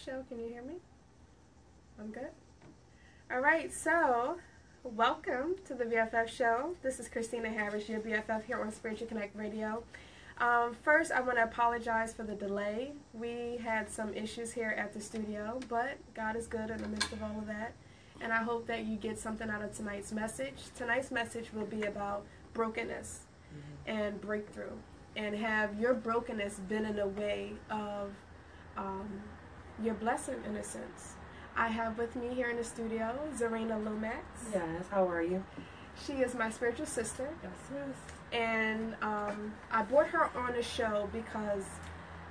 show. Can you hear me? I'm good. All right, so welcome to the BFF show. This is Christina Harris, your BFF here on Spiritual Connect Radio. First, I want to apologize for the delay. We had some issues here at the studio, but God is good in the midst of all of that. And I hope that you get something out of tonight's message. Tonight's message will be about brokenness and breakthrough. And have your brokenness been in a way of your blessing, in a sense. I have with me here in the studio Zarina Lomax. Yes, how are you? She is my spiritual sister. Yes. And I brought her on the show because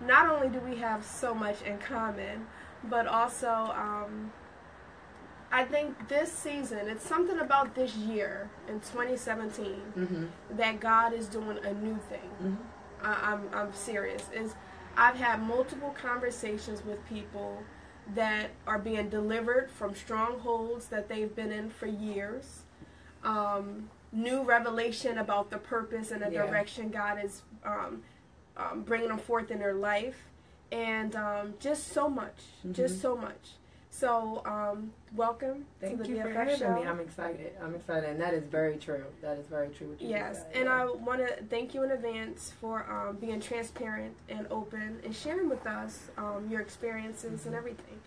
not only do we have so much in common, but also I think this season, it's something about this year in 2017 that God is doing a new thing. I'm serious. I've had multiple conversations with people that are being delivered from strongholds that they've been in for years. New revelation about the purpose and the direction God is bringing them forth in their life. And just so much. Just so much. So, welcome to the BFF show. Me. I'm excited. And that is very true. That is very true. Yes, and I want to thank you in advance for being transparent and open and sharing with us your experiences and everything.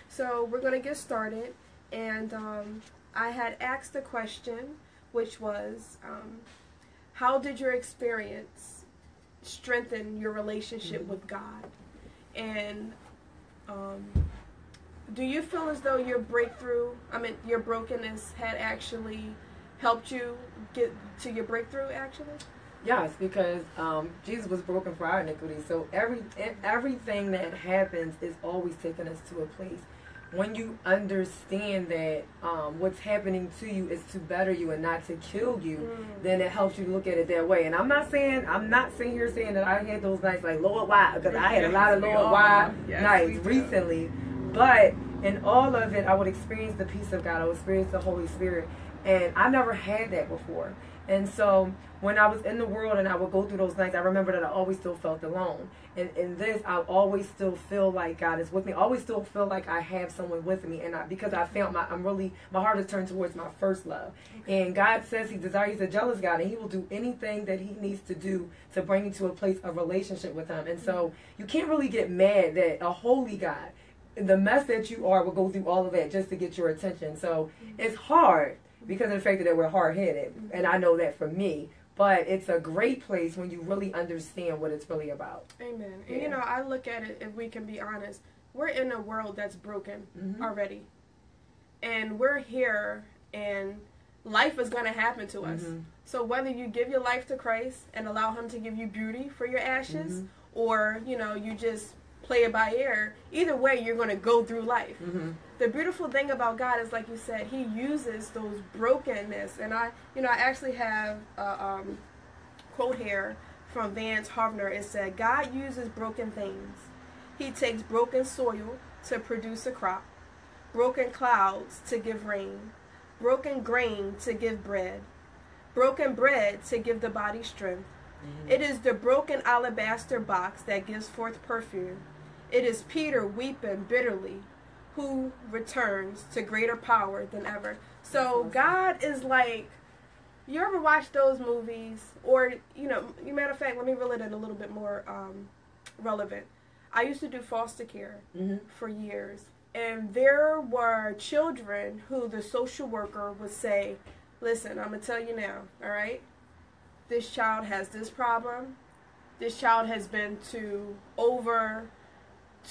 So, we're going to get started. And I had asked a question, which was, how did your experience strengthen your relationship with God? And do you feel as though your your brokenness had actually helped you get to your breakthrough, actually? Yes, because Jesus was broken for our iniquity. So everything that happens is always taking us to a place. When you understand that what's happening to you is to better you and not to kill you, then it helps you look at it that way. And I'm not sitting here saying that I had those nights like Lord why, because I had a lot of Lord why nights recently. But in all of it, I would experience the peace of God. I would experience the Holy Spirit. And I never had that before. And so when I was in the world and I would go through those nights, I remember that I always still felt alone. And in this, I always still feel like God is with me. I always still feel like I have someone with me. And because I found my heart is turned towards my first love. And God says He's a jealous God, and He will do anything that He needs to do to bring you to a place of relationship with Him. And so you can't really get mad that a holy God, the mess that you are, will go through all of that just to get your attention. So it's hard because of the fact that we're hard-headed, and I know that for me. But it's a great place when you really understand what it's really about. Amen. Yeah. And I look at it, if we can be honest, we're in a world that's broken already. And we're here, and life is going to happen to us. So whether you give your life to Christ and allow Him to give you beauty for your ashes, or, you just play it by ear, either way, you're going to go through life. The beautiful thing about God is, like you said, He uses those brokenness. And I actually have a quote here from Vance Havner. It said, God uses broken things. He takes broken soil to produce a crop, broken clouds to give rain, broken grain to give bread, broken bread to give the body strength. It is the broken alabaster box that gives forth perfume. It is Peter weeping bitterly, who returns to greater power than ever. So God is like, you ever watch those movies? Or, matter of fact, let me reel it in a little bit more relevant. I used to do foster care for years. And there were children who the social worker would say, listen, I'm going to tell you now, all right? This child has this problem. This child has been to over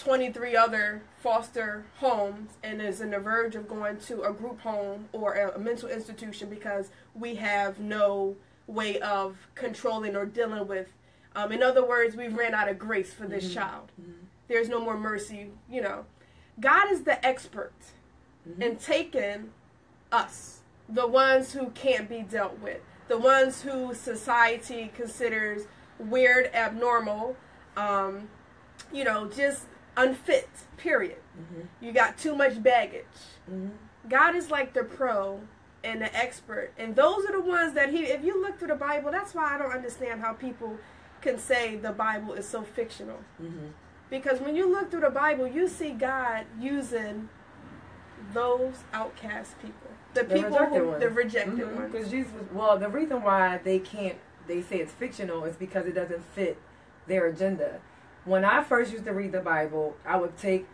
23 other foster homes and is on the verge of going to a group home or a mental institution because we have no way of controlling or dealing with. In other words, we've ran out of grace for this child. There's no more mercy, God is the expert in taking us, the ones who can't be dealt with, the ones who society considers weird, abnormal, just unfit, period. You got too much baggage. God is like the pro and the expert. And those are the ones that if you look through the Bible, that's why I don't understand how people can say the Bible is so fictional. Because when you look through the Bible, you see God using those outcast people. The rejected ones. Because Jesus, well, the reason why they say it's fictional is because it doesn't fit their agenda. When I first used to read the Bible, I would chew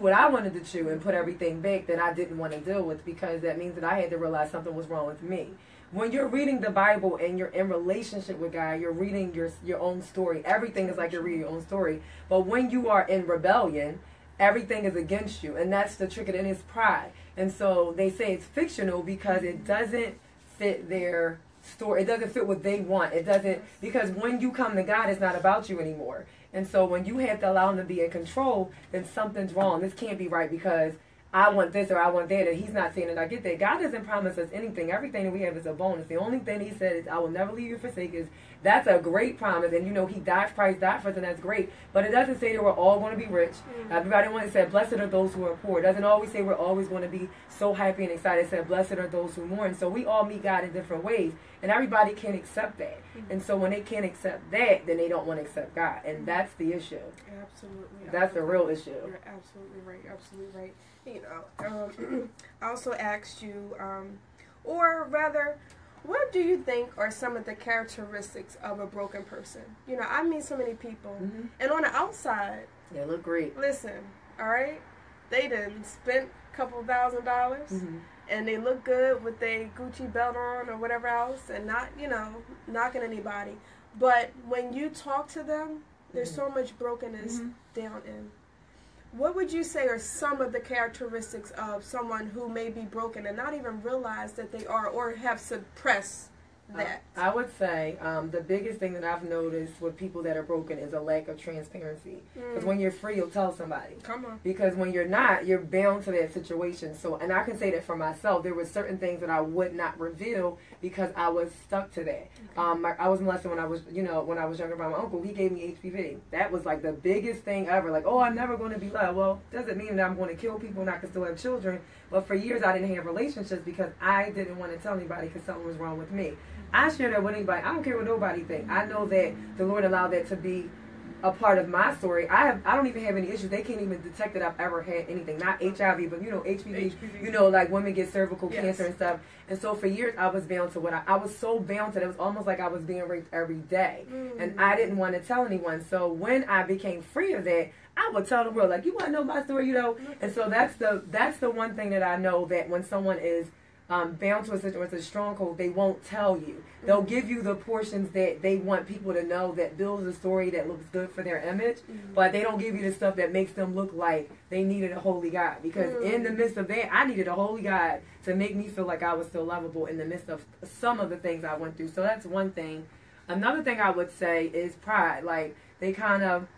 what I wanted to chew and put everything back that I didn't want to deal with, because that means that I had to realize something was wrong with me. When you're reading the Bible and you're in relationship with God, you're reading your own story. Everything is like you're reading your own story. But when you are in rebellion, everything is against you. And that's the trick, and it's pride. And so they say it's fictional because it doesn't fit their story. It doesn't fit what they want. It doesn't, because when you come to God, it's not about you anymore. And so when you have to allow him to be in control, then something's wrong. This can't be right because I want this or I want that, and he's not saying that I get that. God doesn't promise us anything. Everything that we have is a bonus. The only thing he said is, I will never leave you or forsake you. That's a great promise. And he died, Christ died for us, and that's great. But it doesn't say that we're all going to be rich. Everybody wants to say, blessed are those who are poor. It doesn't always say we're always going to be so happy and excited. It said, blessed are those who mourn. So we all meet God in different ways, and everybody can't accept that. And so when they can't accept that, then they don't want to accept God. And that's the issue. Absolutely. That's the real issue. You're absolutely right. Absolutely right. I also asked you, or rather, what do you think are some of the characteristics of a broken person? I meet so many people, and on the outside, they look great. Listen, all right, they done spent a couple $1,000, and they look good with their Gucci belt on or whatever else, and not, knocking anybody. But when you talk to them, there's so much brokenness down in. What would you say are some of the characteristics of someone who may be broken and not even realize that they are, or have suppressed that? I would say the biggest thing that I've noticed with people that are broken is a lack of transparency. Because when you're free, you'll tell somebody. Come on. Because when you're not, you're bound to that situation. So, and I can say that for myself, there were certain things that I would not reveal because I was stuck to that. I was molested when I was younger by my uncle. He gave me HPV. That was like the biggest thing ever. Like, oh, I'm never going to be loved. Well, doesn't mean that I'm going to kill people and I can still have children. But for years, I didn't have relationships because I didn't want to tell anybody because something was wrong with me. I share that with anybody. I don't care what nobody thinks. I know that the Lord allowed that to be a part of my story. I don't even have any issues. They can't even detect that I've ever had anything. Not HIV, but HPV. Like women get cervical cancer and stuff. And so for years I was bound to what I was so bound to that it was almost like I was being raped every day. And I didn't want to tell anyone. So when I became free of that, I would tell the world, like, you want to know my story, And so that's the one thing that I know, that when someone is bound to a situation with a stronghold, they won't tell you. They'll give you the portions that they want people to know, that builds a story that looks good for their image, but they don't give you the stuff that makes them look like they needed a holy God. Because in the midst of that, I needed a holy God to make me feel like I was still lovable in the midst of some of the things I went through. So that's one thing. Another thing I would say is pride. Like, they kind of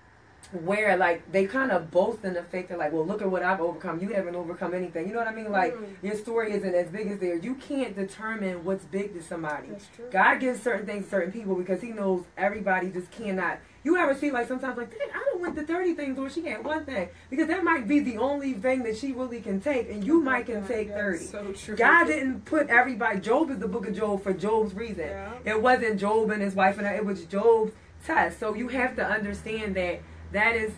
boast in the fact that, like, well, look at what I've overcome. You haven't overcome anything. You know what I mean? Like, your story isn't as big as theirs. You can't determine what's big to somebody. That's true. God gives certain things to certain people because he knows everybody just cannot. You ever see, like, sometimes, like, dang, I don't went to 30 things or she had one thing. Because that might be the only thing that she really can take, and you can take 30. So true. God didn't put everybody. Job is the book of Job for Job's reason. Yeah. It wasn't Job and his wife and her. It was Job's test. So you have to understand that that is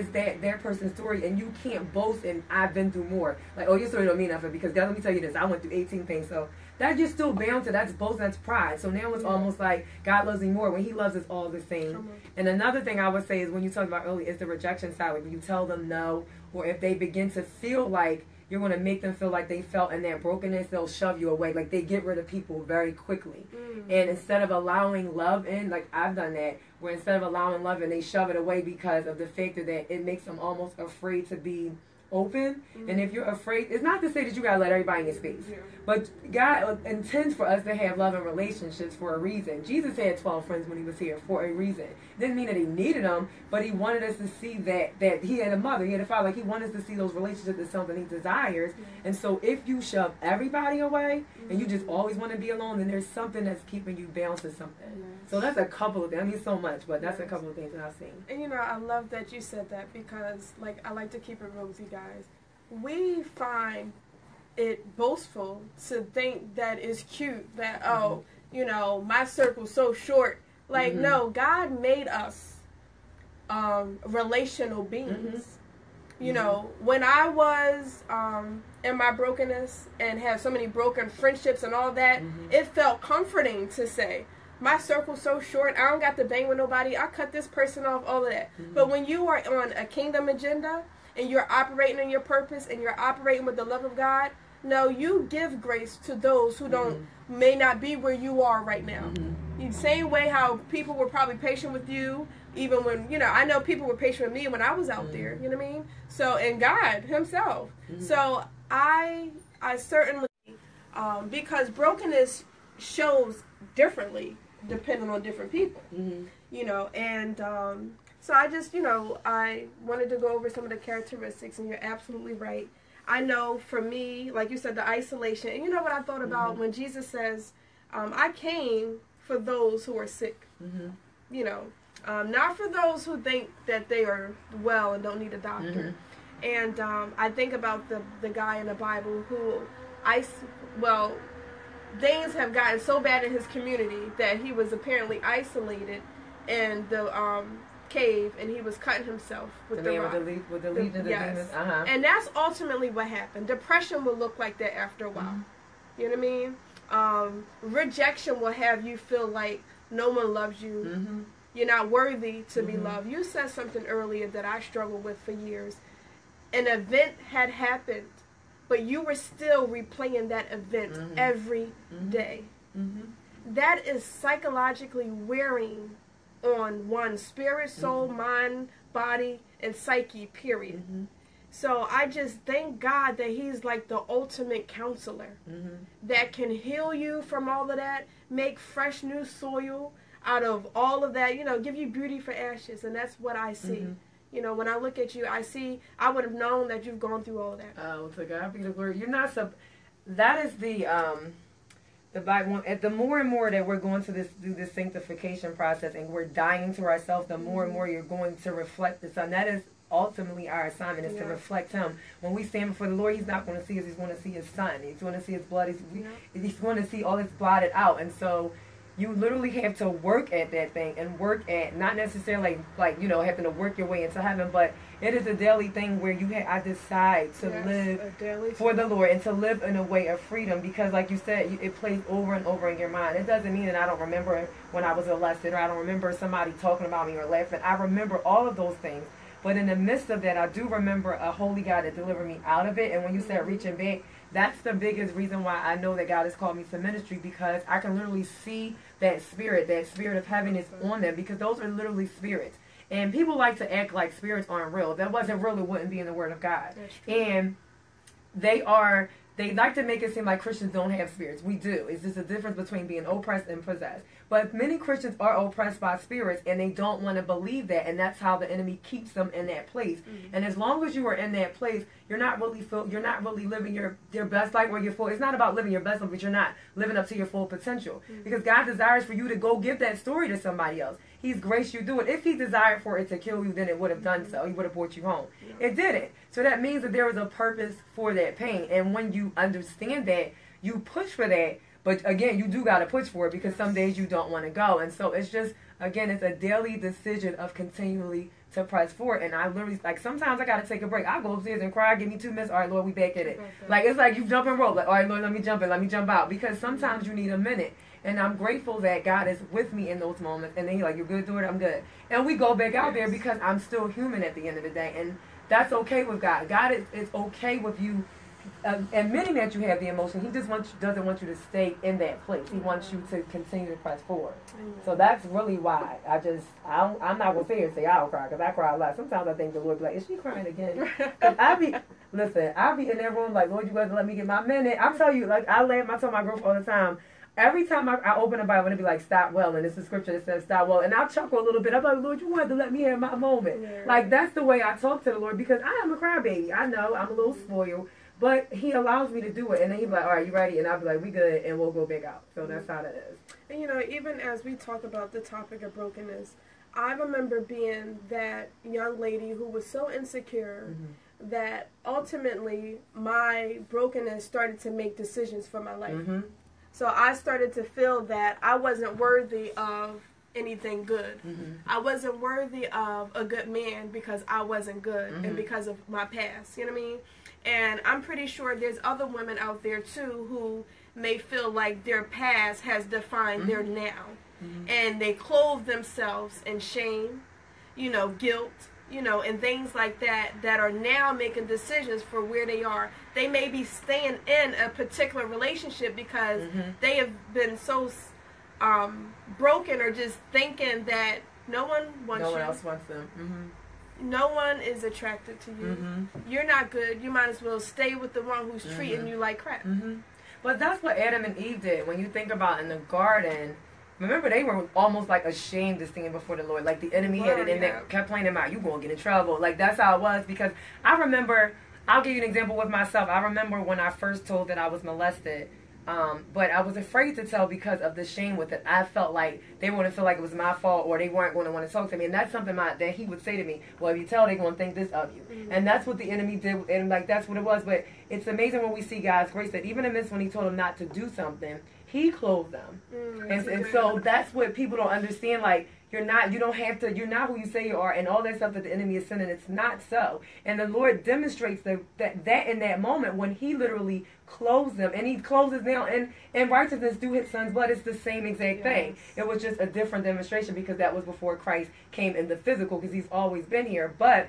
their person's story, and you can't boast and I've been through more. Like, oh, your story don't mean nothing because, God, let me tell you this, I went through 18 things. So that you're still bound to, that's boast, that's pride. So now it's almost like God loves me more when he loves us all the same. And another thing I would say is, when you talked about earlier, is the rejection side. Like, when you tell them no, or if they begin to feel like you're going to make them feel like they felt in that brokenness, they'll shove you away. Like, they get rid of people very quickly. And instead of allowing love in, like I've done that, where instead of allowing love in, they shove it away because of the fact that it makes them almost afraid to be open. And if you're afraid, it's not to say that you gotta let everybody in your space, but God intends for us to have love and relationships for a reason. Jesus had 12 friends when he was here for a reason. Didn't mean that he needed them, but he wanted us to see that he had a mother, he had a father. Like, he wanted us to see those relationships as something he desires. And so if you shove everybody away and you just always want to be alone, then there's something that's keeping you bound to something. So that's a couple of things. I mean, so much, but that's a couple of things that I've seen. And I love that you said that, because, like, I like to keep it real with you guys. We find it boastful to think that it's cute that, my circle's so short. Like, no, God made us relational beings. You know, when I was in my brokenness and had so many broken friendships and all that, it felt comforting to say, my circle's so short, I don't got to bang with nobody, I cut this person off, all of that. But when you are on a kingdom agenda and you're operating in your purpose and you're operating with the love of God, no, you give grace to those who may not be where you are right now. The same way how people were probably patient with you, even when, you know, I know people were patient with me when I was out there, you know what I mean? So, and God himself. So I certainly, because brokenness shows differently depending on different people, you know, and so I just, you know, I wanted to go over some of the characteristics, and you're absolutely right. I know for me, like you said, the isolation, and you know what I thought about when Jesus says, I came for those who are sick, you know, not for those who think that they are well and don't need a doctor. And I think about the guy in the Bible who, things have gotten so bad in his community that he was apparently isolated in the cave, and he was cutting himself with the rock. With the legion of demons. And that's ultimately what happened. Depression will look like that after a while. You know what I mean? Rejection will have you feel like no one loves you. You're not worthy to be loved. You said something earlier that I struggled with for years. An event had happened, but you were still replaying that event every day. That is psychologically wearing on one's spirit, soul, mind, body, and psyche, period. So I just thank God that he's like the ultimate counselor that can heal you from all of that, make fresh new soil out of all of that, you know, give you beauty for ashes. And that's what I see. You know, when I look at you, I would have known that you've gone through all of that. Oh, to God be the glory. You're not that is the Bible. The more and more that we're going through this sanctification process and we're dying to ourselves, the more and more you're going to reflect the Son. That is ultimately our assignment, is to reflect him. When we stand before the Lord, he's not going to see us. He's going to see his Son. He's going to see his blood. He's going to see all this blotted out. And so you literally have to work at that thing, and work at, not necessarily like you know, having to work your way into heaven, but it is a daily thing where I decide to live for the Lord and to live in a way of freedom, because like you said, it plays over and over in your mind. It doesn't mean that I don't remember when I was molested, or I don't remember somebody talking about me or laughing. I remember all of those things. But in the midst of that, I do remember a holy God that delivered me out of it. And when you said reaching back, that's the biggest reason why I know that God has called me to ministry, because I can literally see that spirit of heaviness on them, because those are literally spirits. And people like to act like spirits aren't real. If that wasn't real, it wouldn't be in the Word of God. And they like to make it seem like Christians don't have spirits. We do. It's just a difference between being oppressed and possessed. But many Christians are oppressed by spirits, and they don't want to believe that, and that's how the enemy keeps them in that place. And as long as you are in that place, you're not really living your best life or your full. It's not about living your best life, but you're not living up to your full potential. Because God desires for you to go give that story to somebody else. He's graced you to do it. If he desired for it to kill you, then it would have done so. He would have brought you home. It didn't. So that means that there was a purpose for that pain. And when you understand that, you push for that. But again, you do got to push for it, because some days you don't want to go. And so it's just, again, it's a daily decision of continually to press forward. And I literally, like, sometimes I got to take a break. I go upstairs and cry, give me 2 minutes. All right, Lord, we back at it. Like, it's like you jump and roll. Like, all right, Lord, let me jump out. Because sometimes you need a minute. And I'm grateful that God is with me in those moments. And then he's like, you're good, do it, I'm good. And we go back out there, because I'm still human at the end of the day. And that's okay with God. God is okay with you admitting that you have the emotion. He just doesn't want you to stay in that place. He wants you to continue to press forward. So that's really why I'm not going to sit here and say I don't cry, because I cry a lot. Sometimes I think the Lord be like, is she crying again? I'll be in that room like, Lord, you got to let me get my minute. I'm telling you, like, I tell my girlfriend all the time, every time I open the Bible, it'll be like, stop well, and it's a scripture that says stop well, and I'll chuckle a little bit. I'm like, Lord, you wanted to let me have my moment. Like, that's the way I talk to the Lord, because I am a crybaby. I know I'm a little spoiled, but he allows me to do it. And then he'll be like, all right, you ready? And I'll be like, we good, and we'll go back out. So that's how that is. And, you know, even as we talk about the topic of brokenness, I remember being that young lady who was so insecure that ultimately my brokenness started to make decisions for my life. So I started to feel that I wasn't worthy of anything good. I wasn't worthy of a good man because I wasn't good and because of my past. You know what I mean? And I'm pretty sure there's other women out there too who may feel like their past has defined their now. And they clothe themselves in shame, you know, guilt, you know, and things like that that are now making decisions for where they are. They may be staying in a particular relationship because they have been so broken, or just thinking that no one wants you. No one else wants them. No one is attracted to you. You're not good. You might as well stay with the one who's treating you like crap. But that's what Adam and Eve did. When you think about in the garden, remember they were almost like ashamed to stand before the Lord. Like the enemy had it, and they kept playing them out. You gonna get in trouble. Like that's how it was. Because I remember, I'll give you an example with myself. I remember when I first told that I was molested. But I was afraid to tell because of the shame with it. I felt like they were going to feel like it was my fault, or they weren't going to want to talk to me. And that's something that he would say to me. Well, if you tell, they're going to think this of you. And that's what the enemy did. And like, that's what it was. But it's amazing when we see God's grace that even in this, when he told them not to do something, he clothed them. And so that's what people don't understand. Like, you're not who you say you are, and all that stuff that the enemy is sending, it's not so. And the Lord demonstrates that in that moment when he literally clothes them, and he closes now in righteousness through his son's blood. It's the same exact thing. It was just a different demonstration because that was before Christ came in the physical, because he's always been here. But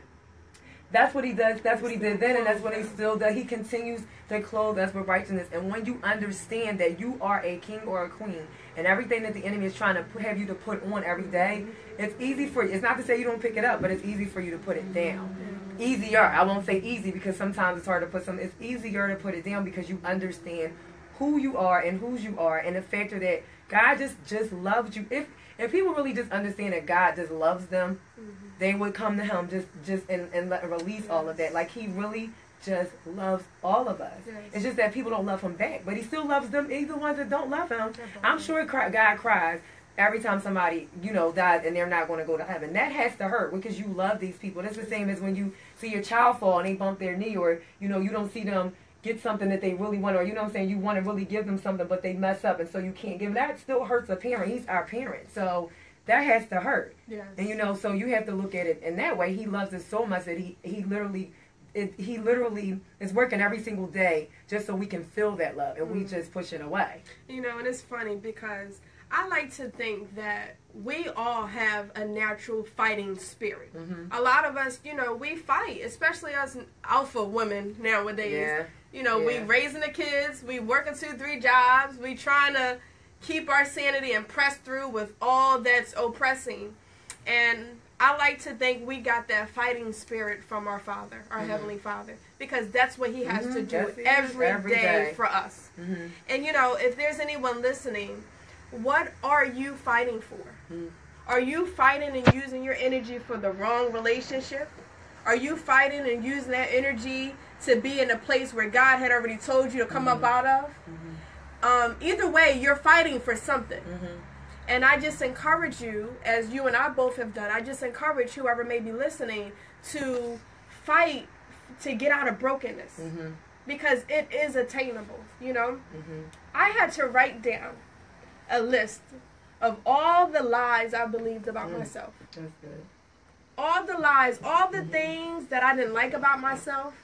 that's what he does. That's what he did then, and that's what he still does. He continues to clothe us with righteousness. And when you understand that you are a king or a queen, and everything that the enemy is trying to have you to put on every day, it's easy for you. It's not to say you don't pick it up, but it's easy for you to put it down. Easier. I won't say easy because sometimes it's hard to put something. It's easier to put it down because you understand who you are and whose you are, and the factor that God just loves you. If people really just understand that God just loves them, they would come to him and release all of that. Like he really just loves all of us. It's just that people don't love him back, but he still loves them. Even the ones that don't love him. I'm sure God cries every time somebody, dies and they're not going to go to heaven. That has to hurt because you love these people. That's the same as when you see your child fall and they bump their knee, or you don't see them get something that they really want, or you want to really give them something but they mess up, and so you can't give them. That still hurts a parent. He's our parent, so that has to hurt. And so you have to look at it in that way. He loves us so much that he literally is working every single day just so we can feel that love, and we just push it away. And it's funny because I like to think that we all have a natural fighting spirit. A lot of us, we fight, especially us alpha women nowadays. We raising the kids, we working 2-3 jobs, we trying to keep our sanity and press through with all that's oppressing. And I like to think we got that fighting spirit from our Father, our Heavenly Father, because that's what he has to do every day for us. And if there's anyone listening, what are you fighting for? Are you fighting and using your energy for the wrong relationship? Are you fighting and using that energy to be in a place where God had already told you to come up out of? Either way, you're fighting for something. And I just encourage you, as you and I both have done, I just encourage whoever may be listening to fight to get out of brokenness. Because it is attainable, I had to write down a list of all the lies I believed about myself. That's good. All the lies, all the things that I didn't like about myself.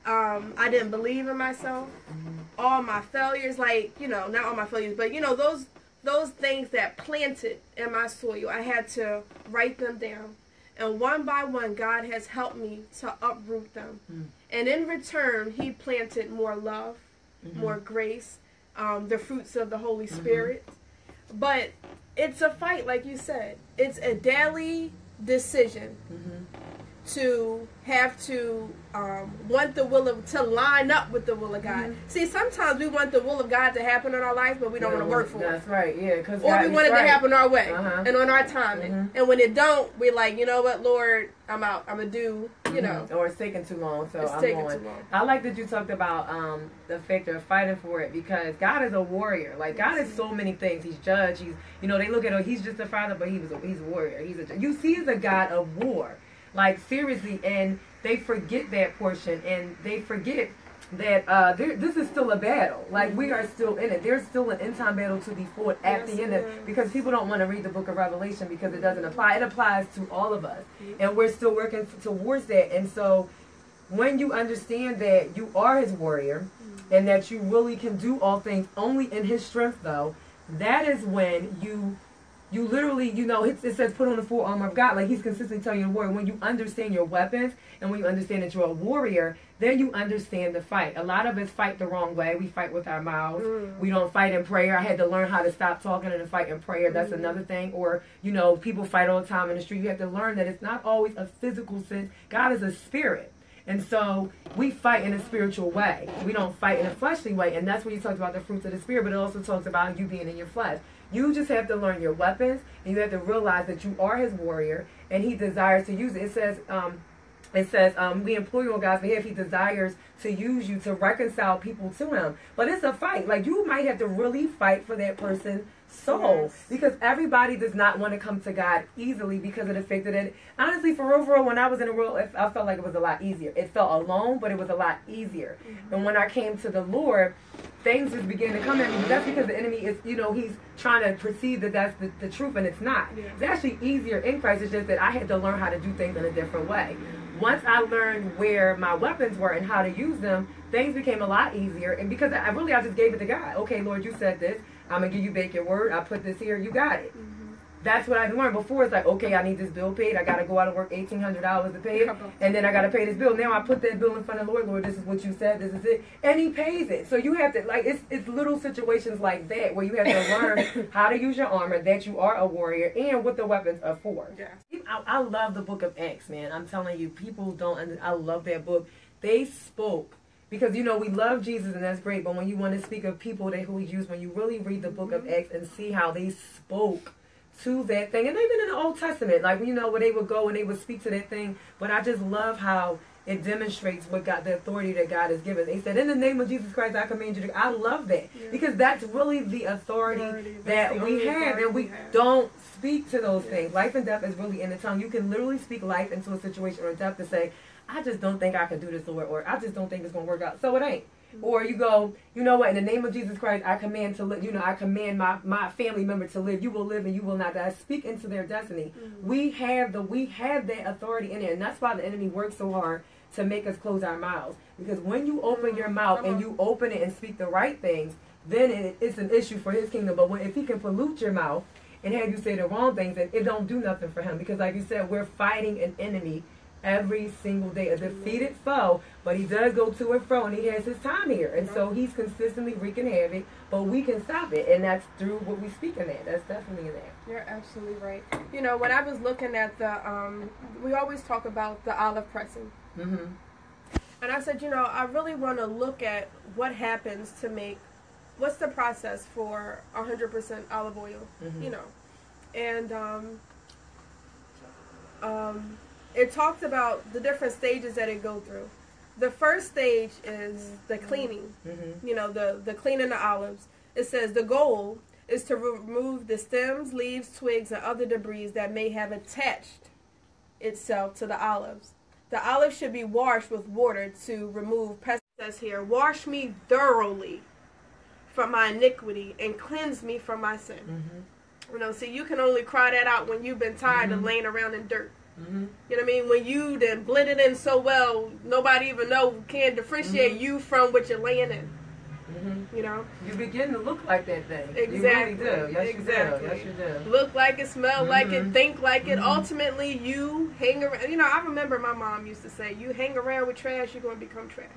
I didn't believe in myself. All my failures, not all my failures, but those things that planted in my soil, I had to write them down. And one by one, God has helped me to uproot them. And in return, he planted more love, more grace, the fruits of the Holy Spirit. But it's a fight, like you said. It's a daily decision to have to want the will of, to line up with the will of God. See, sometimes we want the will of God to happen in our life, but we don't want to work for it. That's right, yeah. Or we want it to happen our way and on our timing. And when it don't, we're like, you know what, Lord, I'm out. I'm going to do, Or it's taking too long, so it's I'm taking going. too long. I like that you talked about the factor of fighting for it, because God is a warrior. Like, God is so many things. He's judge. He's, they look at him, he's just a father, but he's a warrior. You see, he's a God of war. Like, seriously, and they forget that portion, and they forget that this is still a battle. Like, we are still in it. There's still an end-time battle to be fought at the end of, because people don't want to read the book of Revelation because it doesn't apply. It applies to all of us, and we're still working towards that. And so when you understand that you are his warrior and that you really can do all things only in his strength, though, that is when you literally, it says put on the full armor of God. Like, he's consistently telling you to warrior. When you understand your weapons and when you understand that you're a warrior, then you understand the fight. A lot of us fight the wrong way. We fight with our mouths. We don't fight in prayer. I had to learn how to stop talking and to fight in prayer. That's another thing. Or, people fight all the time in the street. You have to learn that it's not always a physical sense. God is a spirit. And so we fight in a spiritual way. We don't fight in a fleshly way. And that's when you talked about the fruits of the spirit, but it also talks about you being in your flesh. You just have to learn your weapons, and you have to realize that you are his warrior, and he desires to use it. It says, we implore you on God's behalf, he desires to use you to reconcile people to him. But it's a fight. Like, you might have to really fight for that person's soul. Because everybody does not want to come to God easily because of the fact that it, honestly, for real, when I was in the world, I felt like it was a lot easier. It felt alone, but it was a lot easier. And when I came to the Lord, things just began to come at me. But that's because the enemy is, he's trying to perceive that that's the truth, and it's not. It's actually easier in Christ. It's just that I had to learn how to do things in a different way. Once I learned where my weapons were and how to use them, things became a lot easier. And because I just gave it to God. Okay, Lord, you said this. I'm going to give you back your word. I put this here. You got it. That's what I learned. Before, it's like, okay, I need this bill paid. I got to go out and work $1,800 to pay it. And then I got to pay this bill. Now I put that bill in front of the Lord. Lord, this is what you said. This is it. And he pays it. So you have to, like, it's little situations like that where you have to learn how to use your armor, that you are a warrior, and what the weapons are for. I love the book of Acts, man. I'm telling you, people don't, I love that book. They spoke. Because, we love Jesus, and that's great. But when you want to speak of people who he used, when you really read the book of Acts and see how they spoke to that thing, and even in the Old Testament, like, where they would go and they would speak to that thing. But I just love how it demonstrates what God, the authority that God has given. They said, in the name of Jesus Christ, I command you to. I love that. Because that's really the authority that we have. And we don't speak to those things. Life and death is really in the tongue. You can literally speak life into a situation, or death, to say, I just don't think I can do this, Lord, or I just don't think it's going to work out. So it ain't. Or you go, you know what, in the name of Jesus Christ, I command to live, I command my family member to live. You will live and you will not die. Speak into their destiny. We have that authority in there. And that's why the enemy works so hard to make us close our mouths. Because when you open your mouth and you open it and speak the right things, then it's an issue for his kingdom. But if he can pollute your mouth and have you say the wrong things, then it don't do nothing for him. Because like you said, we're fighting an enemy every single day, a defeated foe, but he does go to and fro, and he has his time here, and so he's consistently wreaking havoc, but we can stop it, and that's through what we speak in that. That's definitely in that. You're absolutely right. When I was looking at the, we always talk about the olive pressing, and I said, I really want to look at what happens to make, what's the process for 100% olive oil, and it talks about the different stages that it go through. The first stage is the cleaning, the cleaning the olives. It says the goal is to remove the stems, leaves, twigs, and other debris that may have attached itself to the olives. The olives should be washed with water to remove pests. It says here, wash me thoroughly from my iniquity and cleanse me from my sin. See, you can only cry that out when you've been tired of laying around in dirt. You know what I mean? When you then blend it in so well, nobody even can differentiate you from what you're laying in. You begin to look like that thing. Exactly. You really do. Yes, you do. Yes, you do. Look like it, smell like it, think like it. Ultimately, you hang around. I remember my mom used to say, you hang around with trash, you're going to become trash.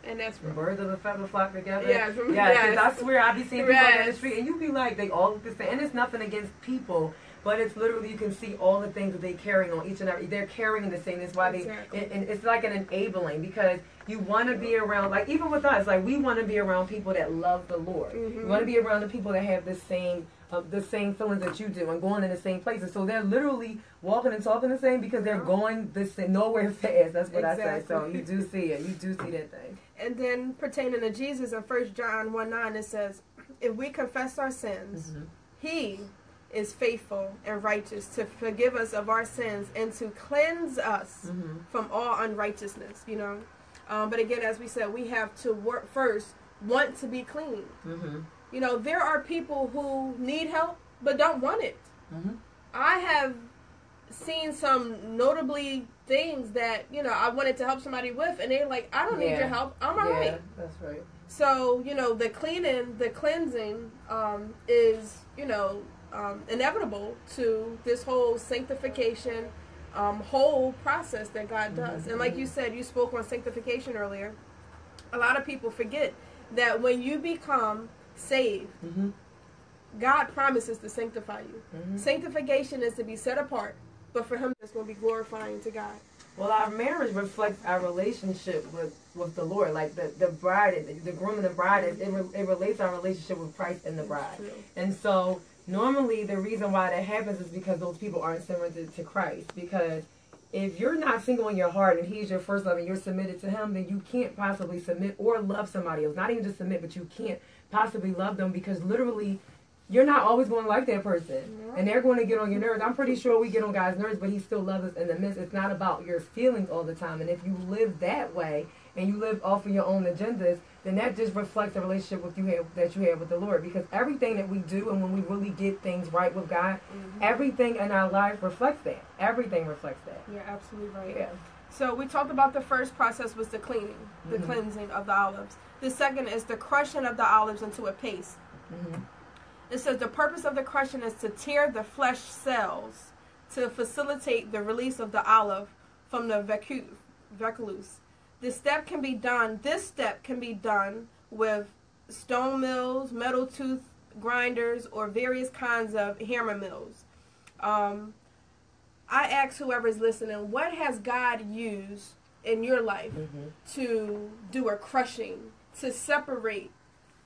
And that's real. Birds of a feather flock together. Yes. I swear, I be seeing people on the street, and you be like, they all look the same. And it's nothing against people. But it's literally, you can see all the things that they're carrying on each and every. They're carrying the same. That's why and it's like an enabling, because you want to be around, like even with us, like we want to be around people that love the Lord. You want to be around the people that have the same feelings that you do and going in the same places. So they're literally walking and talking the same because they're going nowhere fast. That's what I say. So you do see it. You do see that thing. And then pertaining to Jesus in 1 John 1:9, it says, if we confess our sins, he is faithful and righteous to forgive us of our sins and to cleanse us from all unrighteousness. But again, as we said, we have to work first, want to be clean. You know, there are people who need help but don't want it. I have seen some notably things that, you know, I wanted to help somebody with, and they're like, I don't need your help. I'm all right. That's right. So, you know, the cleansing is, you know, inevitable to this whole sanctification whole process that God does. And like you said, you spoke on sanctification earlier. A lot of people forget that when you become saved, God promises to sanctify you. Sanctification is to be set apart, but for him, it's going to be glorifying to God. Well, our marriage reflects our relationship with the Lord. Like the bride, the groom and the bride, it relates our relationship with Christ and the bride. And so normally the reason why that happens is because those people aren't submitted to Christ. Because if you're not single in your heart and he's your first love and you're submitted to him, then you can't possibly submit or love somebody else. Not even just submit, but you can't possibly love them, because literally you're not always going to like that person. And they're going to get on your nerves. I'm pretty sure we get on God's nerves, but he still loves us in the midst. It's not about your feelings all the time. And if you live that way and you live off of your own agendas, then that just reflects the relationship that you have with the Lord. Because everything that we do, and when we really get things right with God, everything in our life reflects that. Everything reflects that. You're absolutely right. Yeah. So we talked about the first process was the cleaning, the cleansing of the olives. The second is the crushing of the olives into a paste. It says the purpose of the crushing is to tear the flesh cells to facilitate the release of the olive from the vacuolus. This step can be done with stone mills, metal tooth grinders, or various kinds of hammer mills. I ask whoever's listening, what has God used in your life to do a crushing, to separate,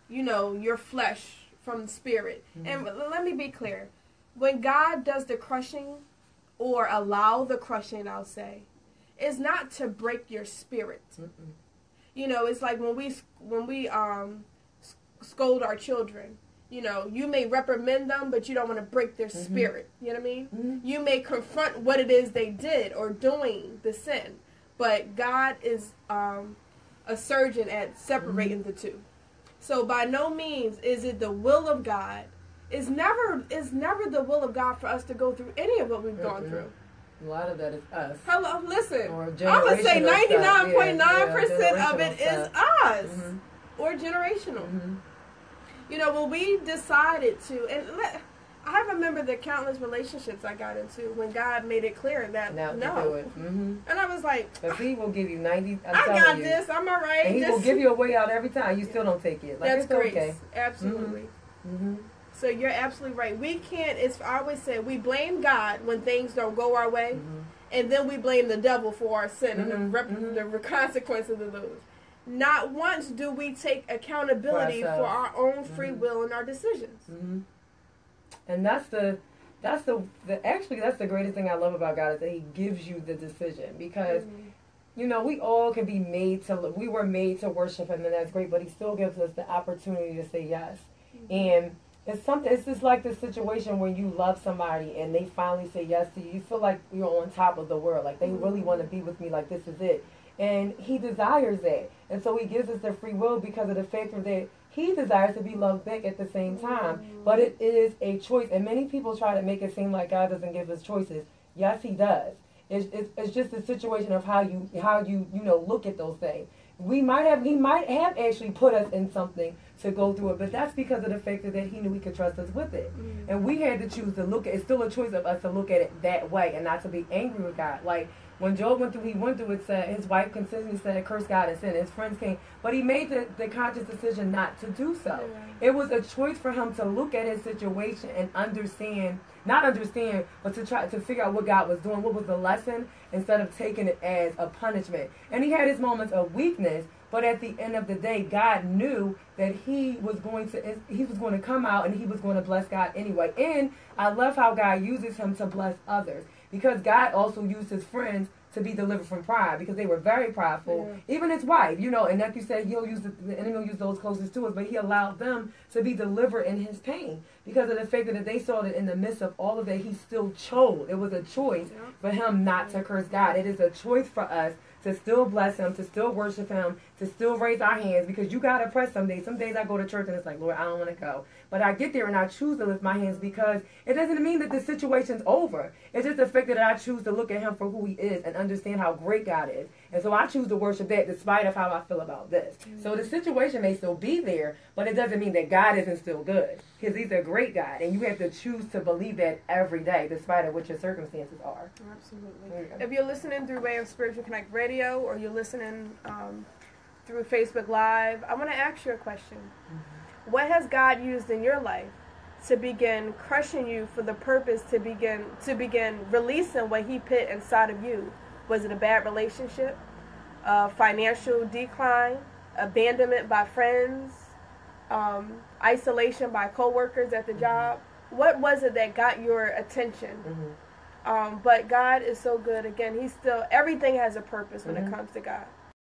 you know, your flesh from the spirit? And let me be clear. When God does the crushing, or allow the crushing, I'll say, it's not to break your spirit. You know, it's like when we scold our children. You know, you may reprimand them, but you don't want to break their spirit. You know what I mean? You may confront what it is they did or doing the sin, but God is a surgeon at separating the two. So by no means is it the will of God. It's never the will of God for us to go through any of what we've gone through. A lot of that is us. Hello, listen. I'm going to say 99.9% of it is us. Or generational. You know, when we decided to, I remember the countless relationships I got into when God made it clear that no. And I was like, but he will give you 90. I got this. I'm all right. And he will give you a way out every time. You still don't take it. Like, that's grace. Okay. Absolutely. So you're absolutely right. We can't. I always say we blame God when things don't go our way, and then we blame the devil for our sin and the consequences of those. Not once do we take accountability for our own free will and our decisions. And that's the greatest thing I love about God, is that he gives you the decision. Because you know, we all can be we were made to worship him, and that's great, but he still gives us the opportunity to say yes. And it's just like the situation when you love somebody and they finally say yes to you. You feel like you're on top of the world, like they really want to be with me, like this is it. And he desires that. And so he gives us the free will because of the factor that he desires to be loved back at the same time. But it is a choice. And many people try to make it seem like God doesn't give us choices. Yes, he does. It's just a situation of how you look at those things. He might have actually put us in something to go through it, but that's because of the fact that he knew he could trust us with it. And we had to choose to look at it. It's still a choice of us to look at it that way and not to be angry with God. Like, when Job went through it, said his wife continually said, curse God and sin. His friends came. But he made the conscious decision not to do so. It was a choice for him to look at his situation and not understand, but to try to figure out what God was doing, what was the lesson, instead of taking it as a punishment. And he had his moments of weakness, but at the end of the day, God knew that he was going to come out and he was going to bless God anyway. And I love how God uses him to bless others. Because God also used his friends to be delivered from pride, because they were very prideful. Even his wife, and like you said, the enemy will use those closest to us, but he allowed them to be delivered in his pain because of the fact that they saw that in the midst of all of that, he still chose. It was a choice for him not to curse God. It is a choice for us to still bless him, to still worship him, to still raise our hands, because you got to press some days. Some days I go to church and it's like, Lord, I don't want to go. But I get there and I choose to lift my hands, because it doesn't mean that the situation's over. It's just the fact that I choose to look at him for who he is and understand how great God is. And so I choose to worship that despite of how I feel about this. So the situation may still be there, but it doesn't mean that God isn't still good, because he's a great God. And you have to choose to believe that every day, despite of what your circumstances are. Absolutely. If you're listening through way of Spiritual Connect Radio, or you're listening through Facebook Live, I want to ask you a question. Mm-hmm. What has God used in your life to begin crushing you for the purpose to begin releasing what he put inside of you? Was it a bad relationship, financial decline, abandonment by friends, isolation by coworkers at the job? What was it that got your attention? Mm-hmm. But God is so good. Again, he's still, everything has a purpose when it comes to God.